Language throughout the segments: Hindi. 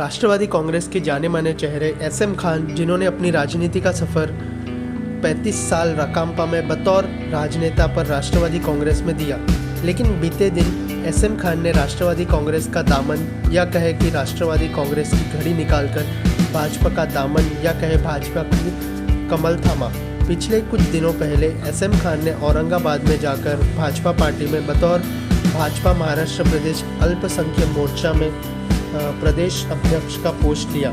राष्ट्रवादी कांग्रेस के जाने माने चेहरे एसएम खान, जिन्होंने अपनी राजनीति का सफ़र 35 साल राकांपा में बतौर राजनेता पर राष्ट्रवादी कांग्रेस में दिया, लेकिन बीते दिन एसएम खान ने राष्ट्रवादी कांग्रेस का दामन या कहे कि राष्ट्रवादी कांग्रेस की घड़ी निकालकर भाजपा का दामन या कहे भाजपा की कमल थामा। पिछले कुछ दिनों पहले एसएम खान ने औरंगाबाद में जाकर भाजपा पार्टी में बतौर भाजपा महाराष्ट्र प्रदेश अल्पसंख्यक मोर्चा में प्रदेश अध्यक्ष का पोस्ट लिया।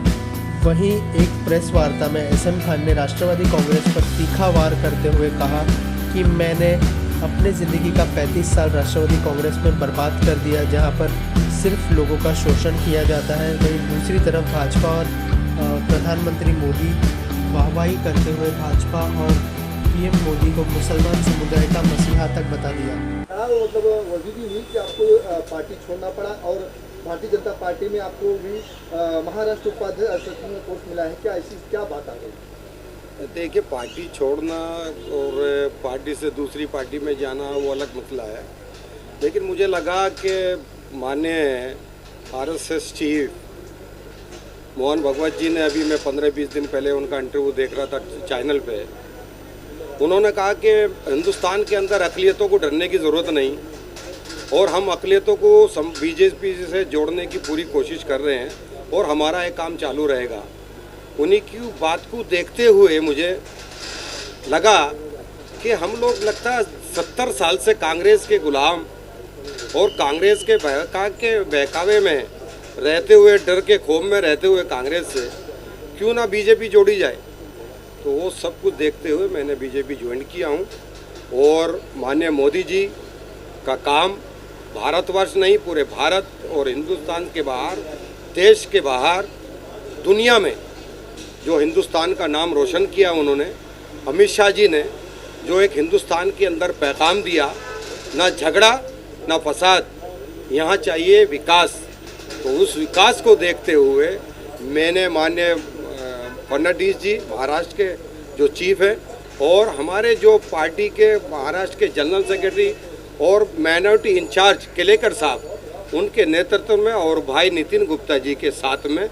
वहीं एक प्रेस वार्ता में एसएम खान ने राष्ट्रवादी कांग्रेस पर तीखा वार करते हुए कहा कि मैंने अपने ज़िंदगी का 35 साल राष्ट्रवादी कांग्रेस में बर्बाद कर दिया, जहां पर सिर्फ लोगों का शोषण किया जाता है। वहीं दूसरी तरफ भाजपा और प्रधानमंत्री मोदी वाहवाही करते हुए भाजपा और पीएम मोदी को मुसलमान समुदाय का मसीहा तक बता दिया। मतलब वजूदी हुई कि आपको पार्टी छोड़ना पड़ा और भारतीय जनता पार्टी में आपको भी महाराष्ट्र उपाध्यक्ष में पोस्ट मिला है, क्या ऐसी क्या बात आ गई? देखिए, पार्टी छोड़ना और पार्टी से दूसरी पार्टी में जाना वो अलग मसला है, लेकिन मुझे लगा कि माननीय आरएसएस चीफ मोहन भागवत जी ने, अभी मैं 15-20 दिन पहले उनका इंटरव्यू देख रहा था चैनल पे, उन्होंने कहा कि हिंदुस्तान के अंदर अक़लियतों को डरने की ज़रूरत नहीं और हम अक़लियतों को बीजेपी से जोड़ने की पूरी कोशिश कर रहे हैं और हमारा ये काम चालू रहेगा। उन्हीं की बात को देखते हुए मुझे लगा कि हम लोग लगता है 70 साल से कांग्रेस के गुलाम और कांग्रेस के बहकावे में रहते हुए, डर के खौफ में रहते हुए कांग्रेस से क्यों ना बीजेपी जोड़ी जाए। तो वो सब कुछ देखते हुए मैंने बीजेपी ज्वाइन किया हूँ और माननीय मोदी जी का काम भारतवर्ष नहीं, पूरे भारत और हिंदुस्तान के बाहर, देश के बाहर, दुनिया में जो हिंदुस्तान का नाम रोशन किया उन्होंने, अमित शाह जी ने जो एक हिंदुस्तान के अंदर पैगाम दिया, ना झगड़ा ना फसाद, यहाँ चाहिए विकास। तो उस विकास को देखते हुए मैंने माननीय फडणवीस जी, महाराष्ट्र के जो चीफ हैं, और हमारे जो पार्टी के महाराष्ट्र के जनरल सेक्रेटरी और माइनॉरिटी इंचार्ज केलेकर साहब, उनके नेतृत्व में और भाई नितिन गुप्ता जी के साथ में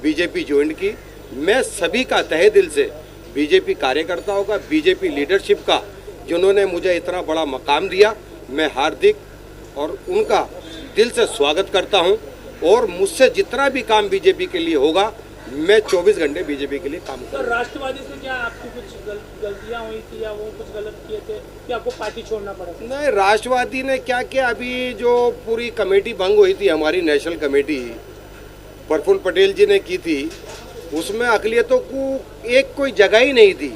बीजेपी ज्वाइन की। मैं सभी का तहे दिल से बीजेपी कार्यकर्ताओं का, बीजेपी लीडरशिप का, जिन्होंने मुझे इतना बड़ा मकाम दिया, मैं हार्दिक और उनका दिल से स्वागत करता हूं और मुझसे जितना भी काम बीजेपी के लिए होगा, मैं 24 घंटे बीजेपी के लिए काम करूँगा। राष्ट्रवादी से क्या आपकी कुछ गलतियां हुई थी या वो कुछ गलत किए थे कि आपको पार्टी छोड़ना पड़ा? नहीं, राष्ट्रवादी ने क्या किया, अभी जो पूरी कमेटी भंग हुई थी, हमारी नेशनल कमेटी प्रफुल्ल पटेल जी ने की थी, उसमें अक़लियतों को एक कोई जगह ही नहीं थी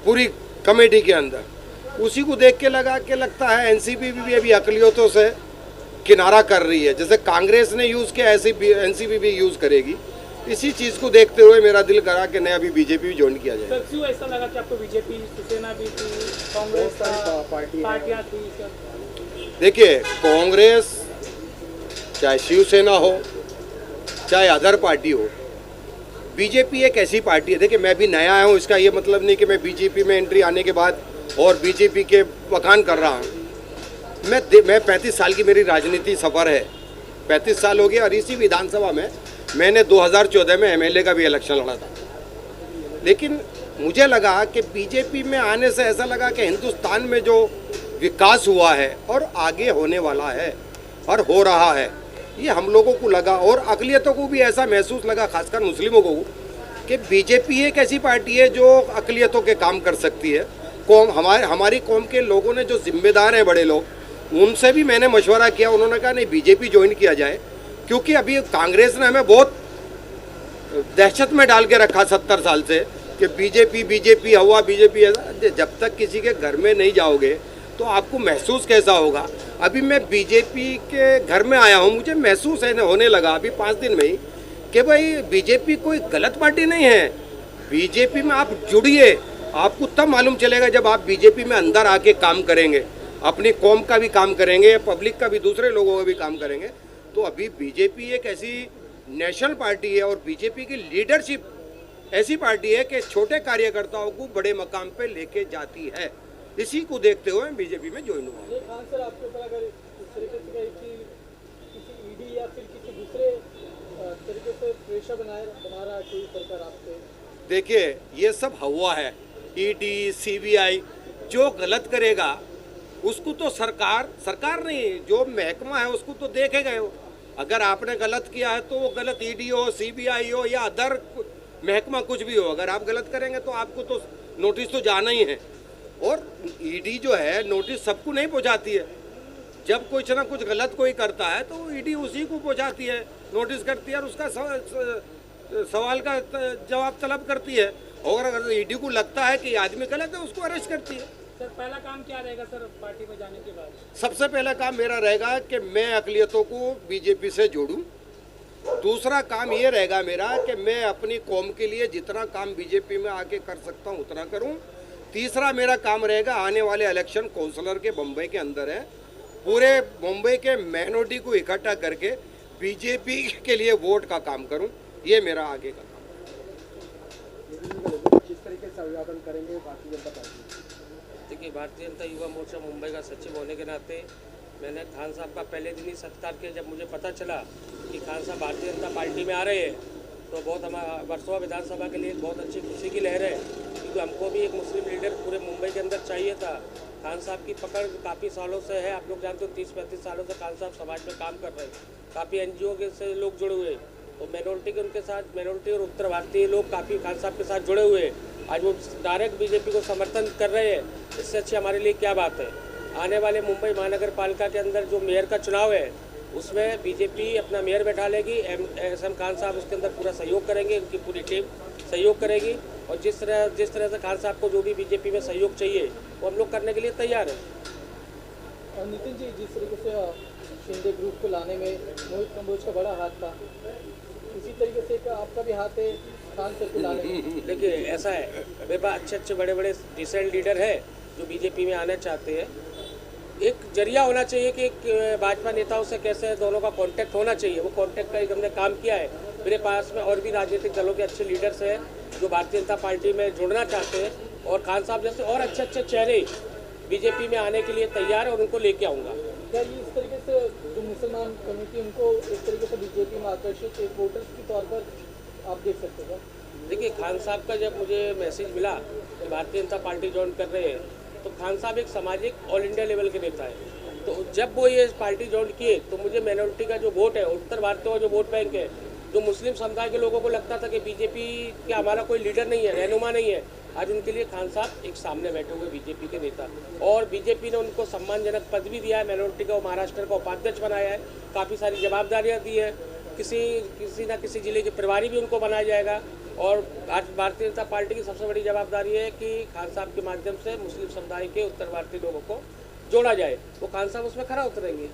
पूरी कमेटी के अंदर। उसी को देख के लगता है एनसीपी भी अभी अक़लियतों से किनारा कर रही है, जैसे कांग्रेस ने यूज़ किया ऐसे एनसीपी भी यूज़ करेगी। इसी चीज़ को देखते हुए मेरा दिल करा कि नहीं, अभी बीजेपी भी ज्वाइन किया जाए। क्यों ऐसा लगा कि आपको बीजेपी, शिवसेना भी थी, कांग्रेस पार्टियां थी? देखिए, कांग्रेस चाहे शिवसेना हो चाहे अदर पार्टी हो, बीजेपी एक ऐसी पार्टी है। देखिए, मैं भी नया आया हूँ, इसका ये मतलब नहीं कि मैं बीजेपी में एंट्री आने के बाद और बीजेपी के बखान कर रहा हूँ। मैं 35 साल की मेरी राजनीति सफ़र है, 35 साल हो गया और इसी विधानसभा में मैंने 2014 में एमएलए का भी इलेक्शन लड़ा था। लेकिन मुझे लगा कि बीजेपी में आने से ऐसा लगा कि हिंदुस्तान में जो विकास हुआ है और आगे होने वाला है और हो रहा है, ये हम लोगों को लगा और अक़लियतों को भी ऐसा महसूस लगा, खासकर मुस्लिमों को, कि बीजेपी एक ऐसी पार्टी है जो अक़लियतों के काम कर सकती है। हमारी कौम के लोगों ने, जो जिम्मेदार हैं बड़े लोग, उनसे भी मैंने मशवरा किया। उन्होंने कहा नहीं, बीजेपी ज्वाइन किया जाए, क्योंकि अभी कांग्रेस ने हमें बहुत दहशत में डाल के रखा 70 साल से कि बीजेपी हुआ, बीजेपी ऐसा। जब तक किसी के घर में नहीं जाओगे तो आपको महसूस कैसा होगा। अभी मैं बीजेपी के घर में आया हूँ, मुझे महसूस होने लगा अभी 5 दिन में ही कि भाई बीजेपी कोई गलत पार्टी नहीं है। बीजेपी में आप जुड़िए, आपको तब मालूम चलेगा जब आप बीजेपी में अंदर आके काम करेंगे, अपनी कौम का भी काम करेंगे, पब्लिक का भी, दूसरे लोगों का भी काम करेंगे। तो अभी बीजेपी एक ऐसी नेशनल पार्टी है और बीजेपी की लीडरशिप ऐसी पार्टी है कि छोटे कार्यकर्ताओं को बड़े मकाम पे लेके जाती है। इसी को देखते हुए बीजेपी में ज्वाइन हुआ। खान सर, आपके ऊपर अगर इस तरीके से कि किसी ईडी या फिर किसी दूसरे तरीके से प्रेशर बना रहा है कोई सरकार आप पे? देखिए ये सब हवा है। ईडी सीबीआई जो गलत करेगा उसको तो सरकार नहीं, जो महकमा है उसको तो देखेगा वो। अगर आपने गलत किया है तो वो गलत ईडी हो, सीबीआई हो या अदर महकमा कुछ भी हो, अगर आप गलत करेंगे तो आपको तो नोटिस तो जाना ही है। और ईडी जो है नोटिस सबको नहीं पहुंचाती है। जब कुछ ना कुछ गलत कोई करता है तो ईडी उसी को पहुंचाती है, नोटिस करती है और उसका सवाल का जवाब तलब करती है। और अगर ईडी को लगता है कि आदमी गलत है उसको अरेस्ट करती है। सर पहला काम क्या रहेगा सर पार्टी में जाने के बाद? सबसे पहला काम मेरा रहेगा कि मैं अक़लियतों को बीजेपी से जोड़ूं। दूसरा काम ये रहेगा मेरा कि मैं अपनी कौम के लिए जितना काम बीजेपी में आके कर सकता हूं उतना करूं। तीसरा मेरा काम रहेगा आने वाले इलेक्शन काउंसलर के मुंबई के अंदर है, पूरे मुंबई के माइनॉरिटी को इकट्ठा करके बीजेपी के लिए वोट का काम करूं। ये मेरा आगे का काम है। किस तरीके से अभिवादन करेंगे भारतीय जनता पार्टी? देखिए, भारतीय जनता युवा मोर्चा मुंबई का सचिव होने के नाते मैंने खान साहब का पहले दिन ही सत्कार किया। जब मुझे पता चला कि खान साहब भारतीय जनता पार्टी में आ रहे हैं तो बहुत हमारा वर्सोवा विधानसभा के लिए बहुत अच्छी खुशी की लहर है, क्योंकि हमको भी एक मुस्लिम लीडर पूरे मुंबई के अंदर चाहिए था। खान साहब की पकड़ काफ़ी सालों से है, आप लोग जानते हो 30-35 सालों से खान साहब समाज में काम कर रहे हैं। काफ़ी NGO के से लोग जुड़े हुए हैं और माइनॉरिटी के उनके साथ, माइनॉरिटी और उत्तर भारतीय लोग काफ़ी खान साहब के साथ जुड़े हुए हैं। आज वो डायरेक्ट बीजेपी को समर्थन कर रहे हैं, इससे अच्छी हमारे लिए क्या बात है। आने वाले मुंबई महानगर पालिका के अंदर जो मेयर का चुनाव है उसमें बीजेपी अपना मेयर बैठा लेगी। SM खान साहब उसके अंदर पूरा सहयोग करेंगे, उनकी पूरी टीम सहयोग करेगी और जिस तरह से खान साहब को जो भी बीजेपी में सहयोग चाहिए वो हम लोग करने के लिए तैयार हैं। और नितिन जी, जिस तरीके से शिंदे ग्रुप को लाने में मोहित कंबोज का बड़ा हाथ था, इसी तरीके से आपका भी हाथ है खान सर को लाने में? देखिए ऐसा है, मेरे पास अच्छे बड़े डिसेंट लीडर है जो बीजेपी में आना चाहते हैं। एक जरिया होना चाहिए कि एक भाजपा नेताओं से कैसे दोनों का कांटेक्ट होना चाहिए, वो कांटेक्ट का एक हमने काम किया है। मेरे पास में और भी राजनीतिक दलों के अच्छे लीडर्स हैं जो भारतीय जनता पार्टी में जुड़ना चाहते हैं और खान साहब जैसे और अच्छे चेहरे बीजेपी में आने के लिए तैयार है और उनको लेके आऊँगा। क्या ये इस तरीके से जो मुसलमान कम्युनिटी उनको एक तरीके से बीजेपी में आकर्षित एक वोटर्स के तौर पर आप देख सकते हैं? देखिए, खान साहब का जब मुझे मैसेज मिला कि भारतीय जनता पार्टी ज्वाइन कर रहे हैं तो खान साहब एक सामाजिक ऑल इंडिया लेवल के नेता है। तो जब वो ये पार्टी ज्वाइन किए तो मुझे माइनॉरिटी का जो वोट है, उत्तर भारतीय का जो वोट बैंक है, जो मुस्लिम समुदाय के लोगों को लगता था कि बीजेपी का हमारा कोई लीडर नहीं है, रहनुमा नहीं है, आज उनके लिए खान साहब एक सामने बैठे हुए बीजेपी के नेता। और बीजेपी ने उनको सम्मानजनक पद भी दिया है, माइनॉरिटी का महाराष्ट्र का उपाध्यक्ष बनाया है, काफ़ी सारी जवाबदारियाँ दी है, किसी ना किसी जिले के प्रभारी भी उनको बनाया जाएगा। और आज भारतीय जनता पार्टी की सबसे बड़ी जवाबदारी है कि खान साहब के माध्यम से मुस्लिम समुदाय के उत्तर भारतीय लोगों को जोड़ा जाए। वो खान साहब उसमें खरा उतरेंगे।